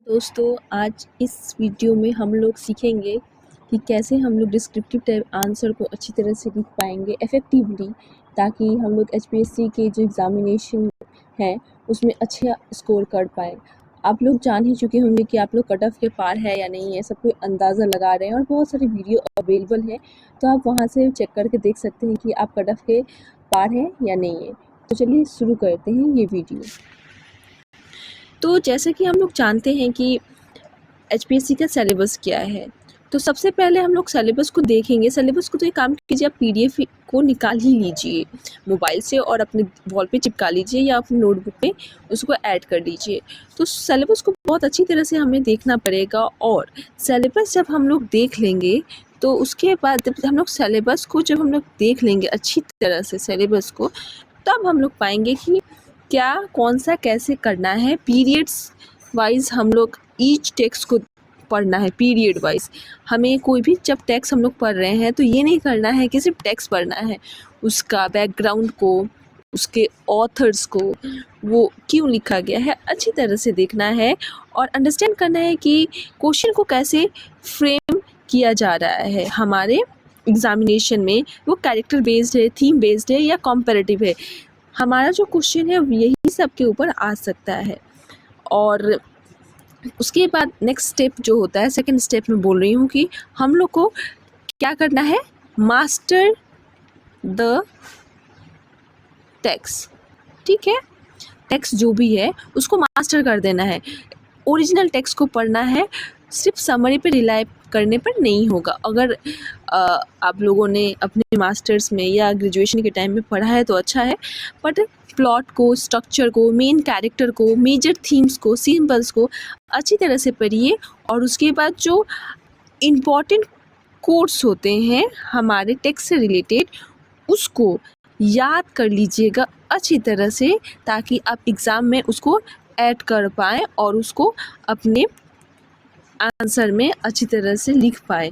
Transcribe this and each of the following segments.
दोस्तों आज इस वीडियो में हम लोग सीखेंगे कि कैसे हम लोग डिस्क्रिप्टिव टाइप आंसर को अच्छी तरह से लिख पाएंगे इफ़ेक्टिवली, ताकि हम लोग एचपीएससी के जो एग्ज़ामिनेशन है उसमें अच्छा स्कोर कर पाए। आप लोग जान ही चुके होंगे कि आप लोग कट ऑफ के पार है या नहीं है, सब कोई अंदाज़ा लगा रहे हैं और बहुत सारी वीडियो अवेलेबल है, तो आप वहाँ से चेक करके देख सकते हैं कि आप कट ऑफ के पार हैं या नहीं है। तो चलिए शुरू करते हैं ये वीडियो। तो जैसे कि हम लोग जानते हैं कि एचपीएससी का सिलेबस क्या है, तो सबसे पहले हम लोग सिलेबस को देखेंगे। सिलेबस को तो एक काम कीजिए, आप पीडीएफ को निकाल ही लीजिए मोबाइल से और अपने वॉल पे चिपका लीजिए या अपनी नोटबुक में उसको ऐड कर लीजिए। तो सिलेबस को बहुत अच्छी तरह से हमें देखना पड़ेगा, और सिलेबस जब हम लोग देख लेंगे तो उसके बाद जब हम लोग सिलेबस को जब हम लोग देख लेंगे अच्छी तरह से सिलेबस को, तब हम लोग पाएंगे कि क्या कौन सा कैसे करना है। पीरियड्स वाइज हम लोग ईच टेक्स्ट को पढ़ना है, पीरियड वाइज। हमें कोई भी जब टेक्स्ट हम लोग पढ़ रहे हैं तो ये नहीं करना है कि सिर्फ टेक्स्ट पढ़ना है, उसका बैकग्राउंड को, उसके ऑथर्स को, वो क्यों लिखा गया है अच्छी तरह से देखना है और अंडरस्टैंड करना है कि क्वेश्चन को कैसे फ्रेम किया जा रहा है हमारे एग्जामिनेशन में। वो कैरेक्टर बेस्ड है, थीम बेस्ड है या कॉम्पेरेटिव है। हमारा जो क्वेश्चन है यही सब के ऊपर आ सकता है। और उसके बाद नेक्स्ट स्टेप जो होता है, सेकंड स्टेप में बोल रही हूँ कि हम लोग को क्या करना है, मास्टर द टेक्स्ट। ठीक है, टेक्स्ट जो भी है उसको मास्टर कर देना है। ओरिजिनल टेक्स्ट को पढ़ना है, सिर्फ समरी पे रिलाई करने पर नहीं होगा। अगर आप लोगों ने अपने मास्टर्स में या ग्रेजुएशन के टाइम में पढ़ा है तो अच्छा है, बट प्लॉट को, स्ट्रक्चर को, मेन कैरेक्टर को, मेजर थीम्स को, सिंबल्स को अच्छी तरह से पढ़िए। और उसके बाद जो इम्पॉर्टेंट कोट्स होते हैं हमारे टेक्स्ट से रिलेटेड, उसको याद कर लीजिएगा अच्छी तरह से, ताकि आप एग्ज़ाम में उसको ऐड कर पाएँ और उसको अपने आंसर में अच्छी तरह से लिख पाए।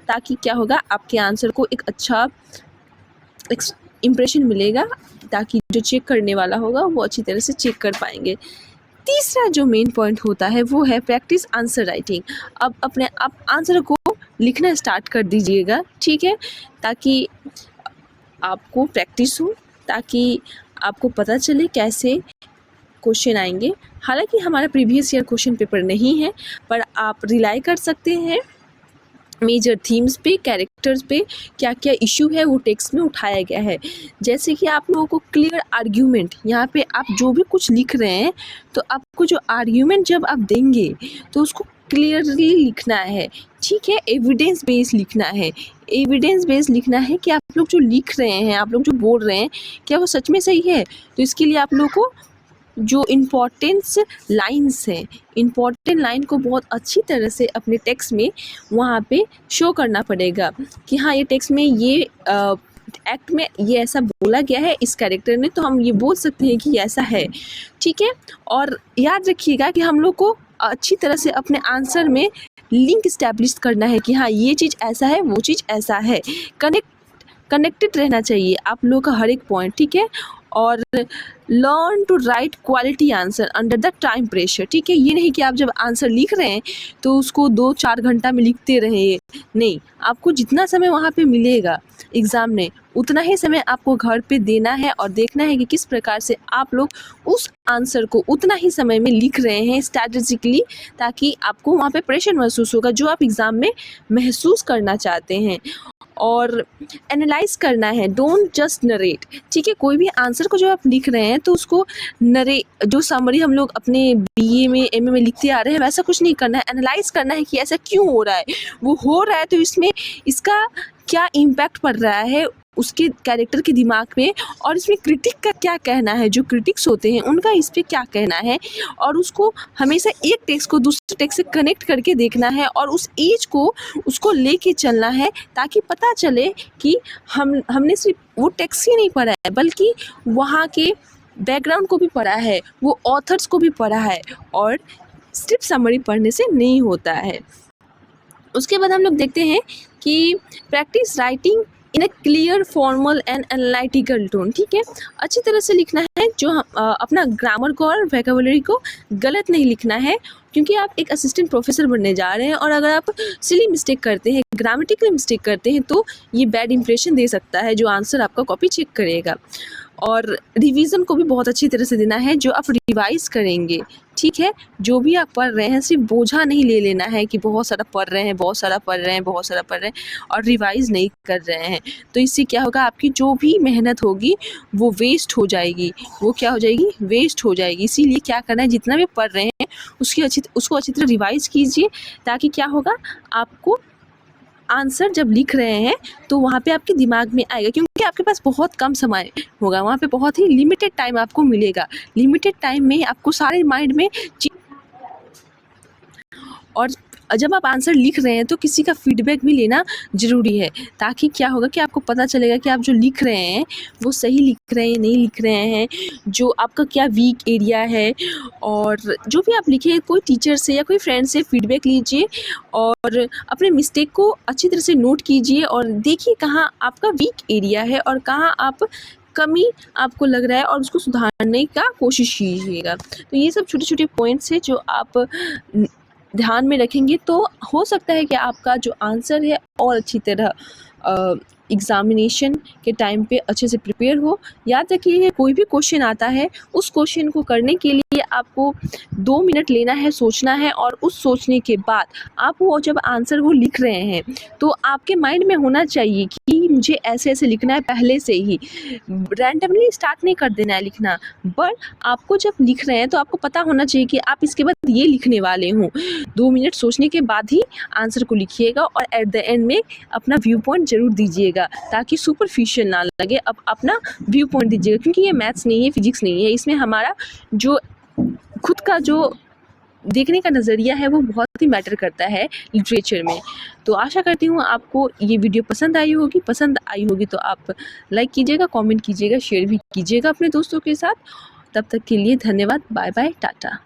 ताकि क्या होगा, आपके आंसर को एक अच्छा इम्प्रेशन मिलेगा, ताकि जो चेक करने वाला होगा वो अच्छी तरह से चेक कर पाएंगे। तीसरा जो मेन पॉइंट होता है वो है प्रैक्टिस आंसर राइटिंग। अब अपने आप आंसर को लिखना स्टार्ट कर दीजिएगा, ठीक है, ताकि आपको प्रैक्टिस हो, ताकि आपको पता चले कैसे क्वेश्चन आएंगे। हालांकि हमारा प्रीवियस ईयर क्वेश्चन पेपर नहीं है, पर आप रिलाई कर सकते हैं मेजर थीम्स पे, कैरेक्टर्स पे, क्या क्या इशू है वो टेक्स्ट में उठाया गया है। जैसे कि आप लोगों को क्लियर आर्ग्यूमेंट, यहाँ पे आप जो भी कुछ लिख रहे हैं तो आपको जो आर्ग्यूमेंट जब आप देंगे तो उसको क्लियरली लिखना है, ठीक है, एविडेंस बेस्ड लिखना है। एविडेंस बेस्ड लिखना है कि आप लोग जो लिख रहे हैं, आप लोग जो बोल रहे हैं, क्या वो सच में सही है। तो इसके लिए आप लोग को जो इम्पॉर्टेंस लाइंस हैं, इम्पॉर्टेंट लाइन को बहुत अच्छी तरह से अपने टेक्स्ट में वहाँ पे शो करना पड़ेगा कि हाँ, ये टेक्स्ट में ये एक्ट में ये ऐसा बोला गया है इस कैरेक्टर ने, तो हम ये बोल सकते हैं कि ये ऐसा है, ठीक है। और याद रखिएगा कि हम लोग को अच्छी तरह से अपने आंसर में लिंक इस्टेब्लिश करना है कि हाँ, ये चीज़ ऐसा है, वो चीज़ ऐसा है। कनेक्टेड रहना चाहिए आप लोग का हर एक पॉइंट, ठीक है। और learn to write quality answer under the time pressure, ठीक है। ये नहीं कि आप जब आंसर लिख रहे हैं तो उसको 2-4 घंटा में लिखते रहे, नहीं। आपको जितना समय वहाँ पे मिलेगा एग्ज़ाम में, उतना ही समय आपको घर पे देना है और देखना है कि किस प्रकार से आप लोग उस आंसर को उतना ही समय में लिख रहे हैं स्ट्रैटेजिकली, ताकि आपको वहाँ पे प्रेशर महसूस होगा जो आप एग्ज़ाम में महसूस करना चाहते हैं। और एनालाइज करना है, डोंट जस्ट नरेट, ठीक है। कोई भी आंसर को जो आप लिख रहे हैं तो उसको जो समरी हम लोग अपने बीए में, एमए में लिखते आ रहे हैं, वैसा कुछ नहीं करना है। एनालाइज करना है कि ऐसा क्यों हो रहा है, वो हो रहा है तो इसमें इसका क्या इम्पैक्ट पड़ रहा है उसके कैरेक्टर के दिमाग में, और इसमें क्रिटिक का क्या कहना है, जो क्रिटिक्स होते हैं उनका इस पर क्या कहना है। और उसको हमेशा एक टेक्स्ट को दूसरे टेक्स्ट से कनेक्ट करके देखना है और उस एज को उसको लेके चलना है, ताकि पता चले कि हमने सिर्फ वो टेक्स्ट ही नहीं पढ़ा है, बल्कि वहाँ के बैकग्राउंड को भी पढ़ा है, वो ऑथर्स को भी पढ़ा है, और सिर्फ समरी पढ़ने से नहीं होता है। उसके बाद हम लोग देखते हैं कि practice writing in a clear, formal and analytical tone, ठीक है। अच्छी तरह से लिखना है, अपना ग्रामर को और वोकैबुलरी को गलत नहीं लिखना है, क्योंकि आप एक असिस्टेंट प्रोफेसर बनने जा रहे हैं। और अगर आप सिली मिस्टेक करते हैं, ग्रामेटिकल मिस्टेक करते हैं, तो ये बैड इंप्रेशन दे सकता है जो आंसर आपका कॉपी चेक करेगा। और रिवीजन को भी बहुत अच्छी तरह से देना है, जो आप रिवाइज करेंगे, ठीक है। जो भी आप पढ़ रहे हैं सिर्फ बोझा नहीं ले लेना है कि बहुत सारा पढ़ रहे हैं, बहुत सारा पढ़ रहे हैं, बहुत सारा पढ़ रहे हैं और रिवाइज नहीं कर रहे हैं। तो इससे क्या होगा, आपकी जो भी मेहनत होगी वो वेस्ट हो जाएगी। वो क्या हो जाएगी, वेस्ट हो जाएगी। इसीलिए क्या करना है, जितना भी पढ़ रहे हैं उसको अच्छी तरह रिवाइज कीजिए, ताकि क्या होगा, आपको आंसर जब लिख रहे हैं तो वहाँ पे आपके दिमाग में आएगा, क्योंकि आपके पास बहुत कम समय होगा, वहाँ पे बहुत ही लिमिटेड टाइम आपको मिलेगा। लिमिटेड टाइम में आपको सारे माइंड में और जब आप आंसर लिख रहे हैं तो किसी का फीडबैक भी लेना ज़रूरी है, ताकि क्या होगा कि आपको पता चलेगा कि आप जो लिख रहे हैं वो सही लिख रहे हैं, नहीं लिख रहे हैं, जो आपका क्या वीक एरिया है। और जो भी आप लिखे, कोई टीचर से या कोई फ्रेंड से फीडबैक लीजिए और अपने मिस्टेक को अच्छी तरह से नोट कीजिए और देखिए कहाँ आपका वीक एरिया है और कहाँ आप कमी आपको लग रहा है और उसको सुधारने का कोशिश कीजिएगा। तो ये सब छोटे छोटे पॉइंट्स हैं जो आप ध्यान में रखेंगे तो हो सकता है कि आपका जो आंसर है और अच्छी तरह एग्ज़ामिनेशन के टाइम पे अच्छे से प्रिपेयर हो। याद रखिए, कोई भी क्वेश्चन आता है उस क्वेश्चन को करने के लिए आपको 2 मिनट लेना है, सोचना है, और उस सोचने के बाद आप वो जब आंसर वो लिख रहे हैं तो आपके माइंड में होना चाहिए कि मुझे ऐसे ऐसे लिखना है। पहले से ही रैंडमली स्टार्ट नहीं कर देना है लिखना, बट आपको जब लिख रहे हैं तो आपको पता होना चाहिए कि आप इसके बाद ये लिखने वाले हों। 2 मिनट सोचने के बाद ही आंसर को लिखिएगा और एट द एंड में अपना व्यू पॉइंट ज़रूर दीजिएगा, ताकि सुपरफिशियल ना लगे। अब अपना व्यू पॉइंट दीजिएगा, क्योंकि ये मैथ्स नहीं है, फिजिक्स नहीं है, इसमें हमारा जो खुद का जो देखने का नज़रिया है वो बहुत ही मैटर करता है लिटरेचर में। तो आशा करती हूँ आपको ये वीडियो पसंद आई होगी तो आप लाइक कीजिएगा, कमेंट कीजिएगा, शेयर भी कीजिएगा अपने दोस्तों के साथ। तब तक के लिए धन्यवाद, बाय बाय, टाटा।